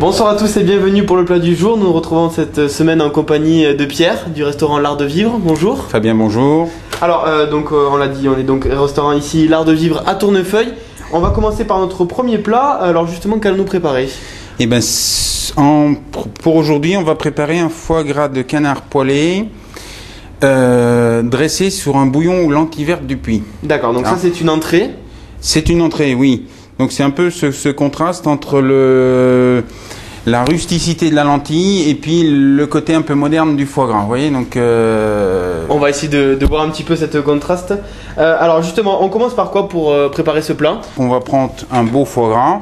Bonsoir à tous et bienvenue pour le plat du jour. Nous nous retrouvons cette semaine en compagnie de Pierre du restaurant L'Art de Vivre. Bonjour. Fabien, bonjour. Alors on l'a dit, on est donc au restaurant ici L'Art de Vivre à Tournefeuille. On va commencer par notre premier plat. Alors justement, qu'allons-nous préparer? Eh ben, pour aujourd'hui, on va préparer un foie gras de canard poêlé dressé sur un bouillon aux lentilles vertes du Puy. D'accord, donc ça c'est une entrée. C'est une entrée, oui. Donc c'est un peu ce contraste entre la rusticité de la lentille et puis le côté un peu moderne du foie gras. Vous voyez, donc on va essayer de voir un petit peu cette contraste. Alors justement, on commence par quoi pour préparer ce plat? On va prendre un beau foie gras.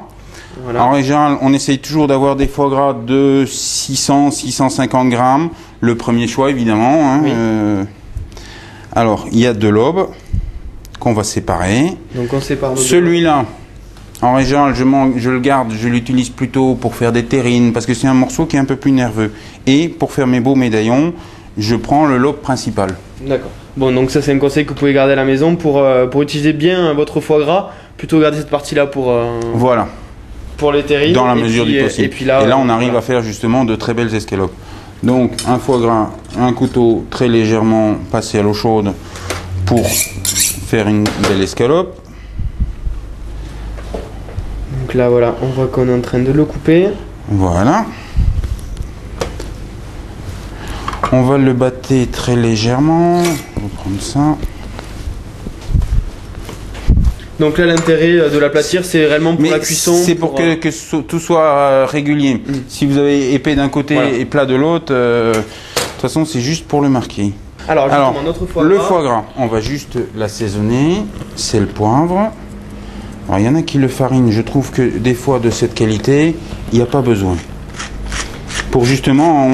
Voilà. En général, on essaye toujours d'avoir des foie gras de 600-650 grammes. Le premier choix, évidemment. Hein. Oui. Alors, il y a deux lobes qu'on va séparer. Donc on sépare. Celui-là, en général, je le garde, je l'utilise plutôt pour faire des terrines, parce que c'est un morceau qui est un peu plus nerveux. Et pour faire mes beaux médaillons, je prends le lobe principal. D'accord. Bon, donc ça c'est un conseil que vous pouvez garder à la maison pour utiliser bien votre foie gras. Plutôt garder cette partie-là pour... Voilà. Pour les terrines. Dans la mesure du possible. Et là, on arrive à faire justement de très belles escalopes. Donc un foie gras, un couteau très légèrement passé à l'eau chaude pour faire une belle escalope. Donc là voilà, on voit qu'on est en train de le couper. Voilà. On va le battre très légèrement. On va prendre ça. Donc là l'intérêt de l'aplatir c'est réellement pour la cuisson. C'est pour que tout soit régulier. Si vous avez épais d'un côté et plat de l'autre, de toute façon c'est juste pour le marquer. Alors notre foie gras. Le foie gras, on va juste l'assaisonner, sel, poivre. Alors il y en a qui le farinent, je trouve que des fois de cette qualité, il n'y a pas besoin. Pour justement,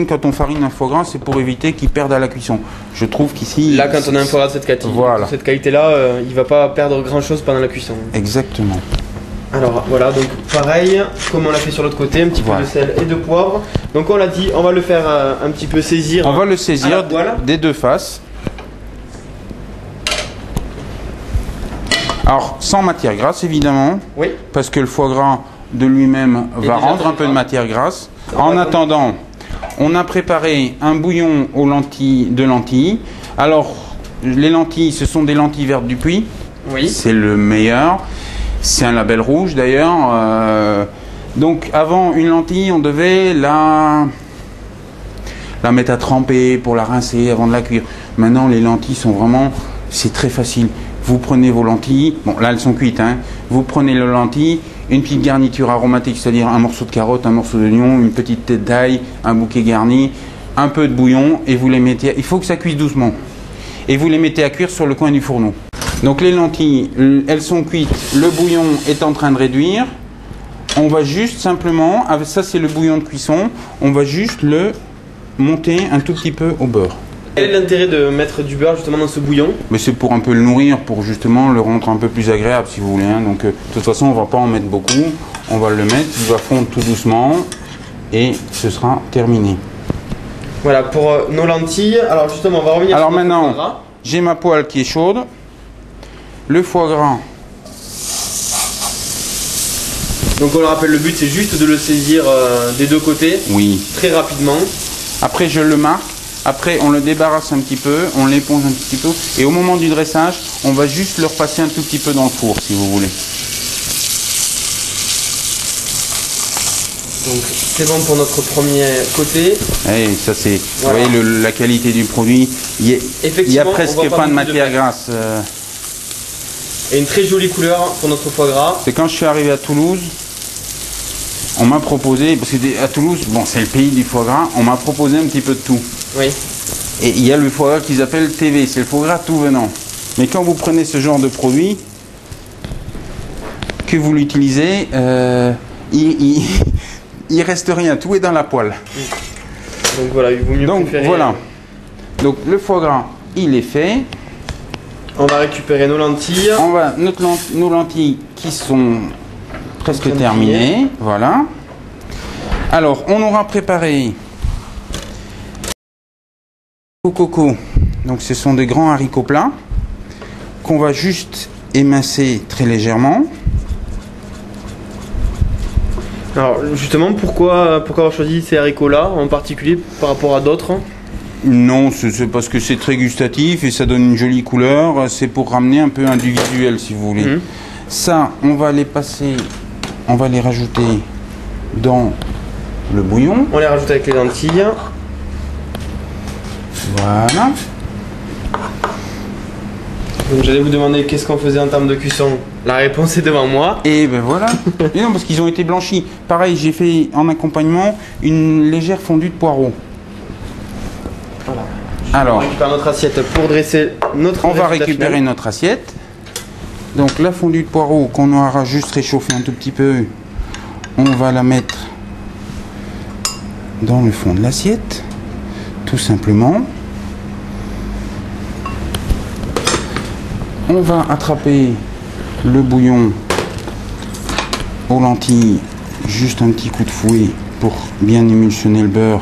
quand on farine un foie gras, c'est pour éviter qu'il perde à la cuisson. Je trouve qu'ici... Là, quand on a un foie gras de cette qualité-là, il ne va pas perdre grand-chose pendant la cuisson. Exactement. Alors voilà, donc pareil, comme on l'a fait sur l'autre côté, un petit peu de sel et de poivre. Donc on l'a dit, on va le faire un petit peu saisir. On va le saisir des deux faces. Alors, sans matière grasse, évidemment. Oui. Parce que le foie gras de lui-même va rendre un peu de matière grasse. En attendant, on a préparé un bouillon aux lentilles. Alors, les lentilles, ce sont des lentilles vertes du Puy. Oui. C'est le meilleur. C'est un label rouge d'ailleurs. Donc, avant une lentille, on devait la mettre à tremper pour la rincer avant de la cuire. Maintenant, les lentilles sont vraiment... C'est très facile. Vous prenez vos lentilles. Bon, là, elles sont cuites. Hein. Vous prenez les lentilles. Une petite garniture aromatique, c'est-à-dire un morceau de carotte, un morceau d'oignon, une petite tête d'ail, un bouquet garni, un peu de bouillon et vous les mettez... Il faut que ça cuise doucement. Et vous les mettez à cuire sur le coin du fourneau. Donc les lentilles, elles sont cuites, le bouillon est en train de réduire. On va juste simplement, ça c'est le bouillon de cuisson, on va juste le monter un tout petit peu au beurre. Quel est l'intérêt de mettre du beurre justement dans ce bouillon? Mais c'est pour un peu le nourrir, pour justement le rendre un peu plus agréable si vous voulez. Hein. Donc de toute façon on va pas en mettre beaucoup, on va le mettre, il va fondre tout doucement et ce sera terminé. Voilà pour nos lentilles. Alors justement on va revenir sur notre foie gras. J'ai ma poêle qui est chaude, le foie gras. Donc on le rappelle, le but c'est juste de le saisir des deux côtés. Oui. Très rapidement. Après je le marque. Après, on le débarrasse un petit peu, on l'éponge un petit peu, et au moment du dressage, on va juste le repasser un tout petit peu dans le four, si vous voulez. Donc, c'est bon pour notre premier côté. Et ça, c'est, voilà. Vous voyez la qualité du produit. Il y a presque pas de matière grasse. Et une très jolie couleur pour notre foie gras. C'est quand je suis arrivé à Toulouse. On m'a proposé, parce qu'à Toulouse, bon, c'est le pays du foie gras, on m'a proposé un petit peu de tout. Oui. Et il y a le foie gras qu'ils appellent TV, c'est le foie gras tout venant. Mais quand vous prenez ce genre de produit, que vous l'utilisez, il reste rien, tout est dans la poêle. Donc voilà, il vaut mieux préférer... Voilà. Donc le foie gras, il est fait. On va récupérer nos lentilles. Nos lentilles qui sont... presque terminé, voilà. Alors, on aura préparé au coco. Donc, ce sont des grands haricots plats qu'on va juste émincer très légèrement. Alors justement, pourquoi avoir choisi ces haricots-là en particulier par rapport à d'autres? Non, c'est parce que c'est très gustatif et ça donne une jolie couleur. C'est pour ramener un peu un du visuel, si vous voulez. Ça, on va les passer, on va les rajouter dans le bouillon. On les rajoute avec les lentilles. Voilà. Donc j'allais vous demander qu'est-ce qu'on faisait en termes de cuisson. La réponse est devant moi. Et ben voilà. Et non, parce qu'ils ont été blanchis. Pareil, j'ai fait en accompagnement une légère fondue de poireaux. Voilà. Alors, on récupère notre assiette pour dresser notre on va récupérer notre assiette. Donc la fondue de poireaux qu'on aura juste réchauffé un tout petit peu, on va la mettre dans le fond de l'assiette, tout simplement. On va attraper le bouillon aux lentilles, juste un petit coup de fouet pour bien émulsionner le beurre.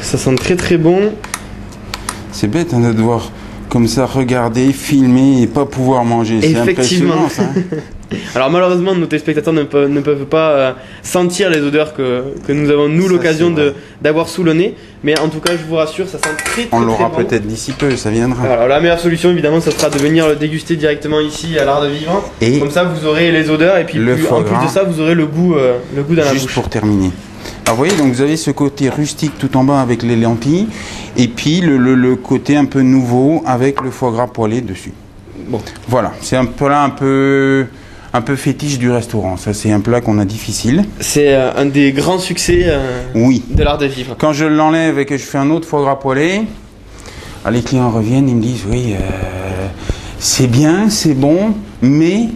Ça sent très très bon. C'est bête hein, de devoir comme ça regarder, filmer et pas pouvoir manger. C'est impressionnant ça. Alors malheureusement nos téléspectateurs ne peuvent pas sentir les odeurs que nous avons nous l'occasion d'avoir sous le nez. Mais en tout cas je vous rassure, ça sent très très bon. On l'aura peut-être d'ici peu, ça viendra. Alors la meilleure solution évidemment ça sera de venir le déguster directement ici à l'Art de Vivre. Et comme ça vous aurez les odeurs et puis en plus de ça vous aurez le goût dans la bouche. Juste pour terminer. Alors vous voyez, donc vous avez ce côté rustique tout en bas avec les lentilles et puis le côté un peu nouveau avec le foie gras poêlé dessus. Bon. Voilà, c'est un plat un peu fétiche du restaurant. Ça, c'est un plat qu'on a difficile. C'est un des grands succès de l'Art de Vivre. Quand je l'enlève et que je fais un autre foie gras poêlé, les clients reviennent, ils me disent oui, c'est bien, c'est bon, mais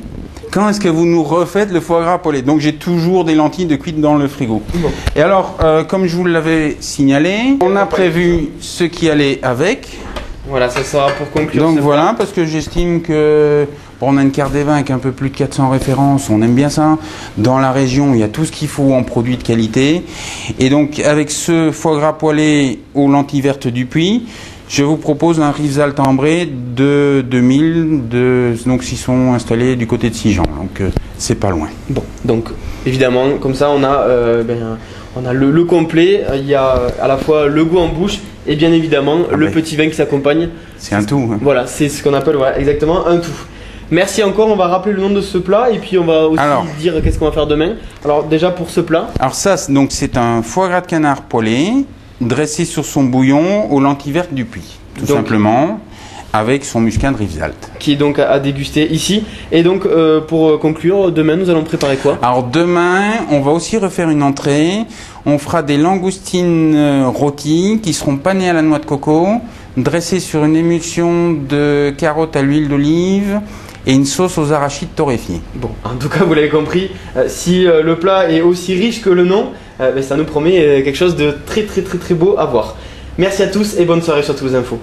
quand est-ce que vous nous refaites le foie gras poêlé? Donc j'ai toujours des lentilles de cuite dans le frigo. Bon. Et alors, comme je vous l'avais signalé, on a prévu ce qui allait avec. Voilà, ça sera pour conclure. Donc voilà, parce que j'estime que on a une carte des vins avec un peu plus de 400 références, on aime bien ça. Dans la région, il y a tout ce qu'il faut en produits de qualité. Et donc avec ce foie gras poêlé aux lentilles vertes du Puy, je vous propose un Rivesaltes ambré de 2000, donc s'ils sont installés du côté de Sigean, donc c'est pas loin. Bon, donc évidemment, comme ça on a, on a le complet, il y a à la fois le goût en bouche et bien évidemment le petit vin qui s'accompagne. C'est un tout. Hein. Voilà, c'est ce qu'on appelle exactement un tout. Merci encore, on va rappeler le nom de ce plat et puis on va aussi dire qu'est-ce qu'on va faire demain. Alors déjà pour ce plat. Alors ça, donc c'est un foie gras de canard poêlé, dressé sur son bouillon aux lentilles vertes du Puy, tout simplement, avec son muscat de Rivesaltes. Qui est donc à déguster ici. Et donc pour conclure, demain nous allons préparer quoi? Alors demain, on va aussi refaire une entrée. On fera des langoustines rôties qui seront panées à la noix de coco, dressées sur une émulsion de carottes à l'huile d'olive et une sauce aux arachides torréfiés. Bon, en tout cas vous l'avez compris, si le plat est aussi riche que le nom, ça nous promet quelque chose de très beau à voir. Merci à tous et bonne soirée sur Toulouse Info.